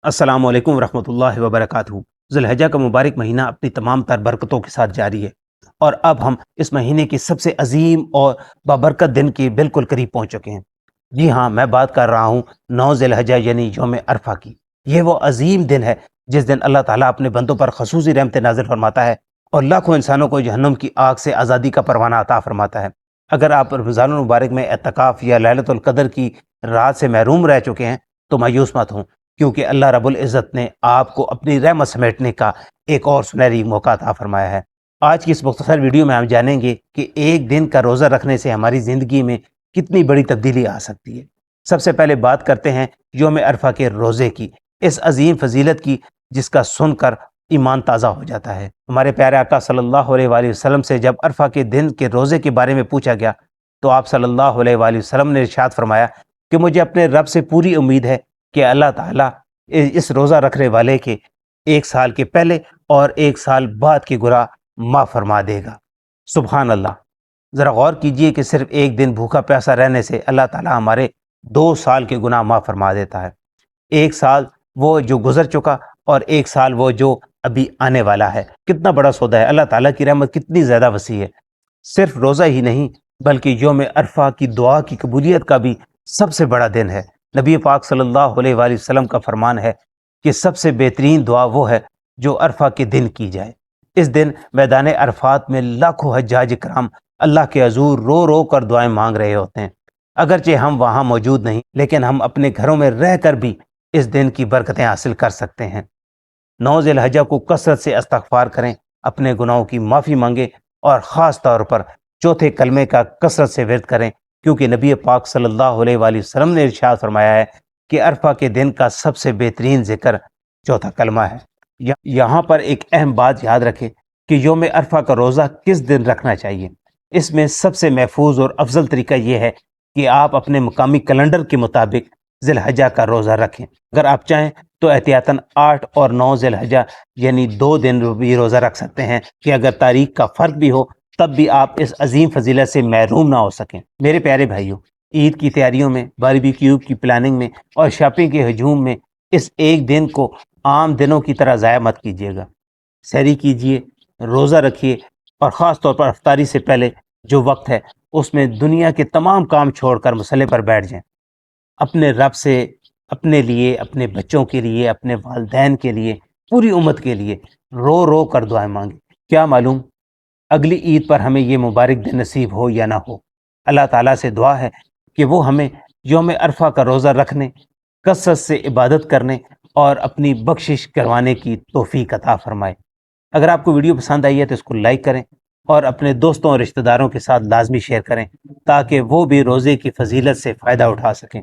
अस्सलाम वालेकुम रहमतुल्लाहि व बरकातहू। ज़ुल्हिज्जा का मुबारक महीना अपनी तमाम तर बरकतों के साथ जारी है और अब हम इस महीने के सबसे अजीम और बाबरकत दिन के बिल्कुल करीब पहुंच चुके हैं। जी हाँ, मैं बात कर रहा हूँ 9 ज़िल्हिज्जा यानी यौम अरफा की। ये वो अजीम दिन है जिस दिन अल्लाह ताला अपने बंदों पर खसूसी रहमतें नाज़िल फरमाता है और लाखों इंसानों को जहन्नुम की आग से आज़ादी का परवाना अता फरमाता है। अगर आप रमज़ानुल मुबारक में एतकाफ़ या लैलतुल क़द्र की रात से महरूम रह चुके हैं तो मायूस मत हों, क्योंकि अल्लाह रब्बुल इज़्ज़त ने आपको अपनी रहमत समेटने का एक और सुनहरी मौका अता फरमाया है। आज की इस मुख्तसर वीडियो में हम जानेंगे कि एक दिन का रोज़ा रखने से हमारी ज़िंदगी में कितनी बड़ी तब्दीली आ सकती है। सबसे पहले बात करते हैं यौम अरफा के रोज़े की, इस अजीम फजीलत की जिसका सुनकर ईमान ताज़ा हो जाता है। हमारे प्यारे आका सल्लल्लाहु अलैहि वसल्लम से जब अरफा के दिन के रोज़े के बारे में पूछा गया तो आप सल्लल्लाहु अलैहि वसल्लम ने इरशाद फरमाया कि मुझे अपने रब से पूरी उम्मीद है कि अल्लाह ताला इस रोज़ा रखने वाले के एक साल के पहले और एक साल बाद के गुनाह माफ़ फरमा देगा। सुभान अल्लाह। ज़रा गौर कीजिए कि सिर्फ एक दिन भूखा प्यासा रहने से अल्लाह ताला हमारे 2 साल के गुनाह माफ़ फरमा देता है। एक साल वो जो गुजर चुका और एक साल वो जो अभी आने वाला है। कितना बड़ा सौदा है, अल्लाह ताला की रहमत कितनी ज़्यादा वसी है। सिर्फ रोज़ा ही नहीं बल्कि यौम अरफा की दुआ की कबूलियत का भी सबसे बड़ा दिन है। नबी पाक सल्लल्लाहु अलैहि वसल्लम का फरमान है कि सबसे बेहतरीन दुआ वो है जो अरफा के दिन की जाए। इस दिन मैदान अरफात में लाखों हज्जाज कराम अल्लाह के हजूर रो रो कर दुआएं मांग रहे होते हैं। अगरचे हम वहाँ मौजूद नहीं, लेकिन हम अपने घरों में रह कर भी इस दिन की बरकतें हासिल कर सकते हैं। 9 ज़िल्हिज्जा को कसरत से इस्तग़फ़ार करें, अपने गुनाहों की माफ़ी मांगें और ख़ास तौर पर चौथे कलमे का कसरत से विर्द करें, क्योंकि नबी पाक सल्लल्लाहु अलैहि वसल्लम ने इरशाद फरमाया है कि अरफा के दिन का सबसे बेहतरीन जिक्र चौथा कलमा है। यहाँ पर एक अहम बात याद रखें कि यौम अरफा का रोज़ा किस दिन रखना चाहिए। इसमें सबसे महफूज और अफजल तरीका यह है कि आप अपने मुकामी कैलेंडर के मुताबिक ज़िल्हिज्जा का रोज़ा रखें। अगर आप चाहें तो एहतियातन 8 और 9 ज़िल्हिज्जा यानी 2 दिन भी रोज़ा रख सकते हैं कि अगर तारीख का फ़र्क भी हो तब भी आप इस अजीम फजीलत से महरूम ना हो सकें। मेरे प्यारे भाइयों, ईद की तैयारियों में, बारबेक्यू की प्लानिंग में और शॉपिंग के हजूम में इस एक दिन को आम दिनों की तरह ज़ाया मत कीजिएगा। सहरी कीजिए, रोज़ा रखिए और ख़ास तौर पर अफ्तारी से पहले जो वक्त है उसमें दुनिया के तमाम काम छोड़कर मसल्ले पर बैठ जाएं। अपने रब से अपने लिए, अपने बच्चों के लिए, अपने वालिदैन के लिए, पूरी उम्मत के लिए रो रो कर दुआएं मांगे। क्या मालूम अगली ईद पर हमें ये मुबारक दिन नसीब हो या ना हो। अल्लाह ताला से दुआ है कि वो हमें यौम अरफा का रोज़ा रखने, कसरत से इबादत करने और अपनी बख्शिश करवाने की तौफीक अता फरमाए। अगर आपको वीडियो पसंद आई है तो इसको लाइक करें और अपने दोस्तों और रिश्तेदारों के साथ लाजमी शेयर करें ताकि वो भी रोज़े की फजीलत से फ़ायदा उठा सकें।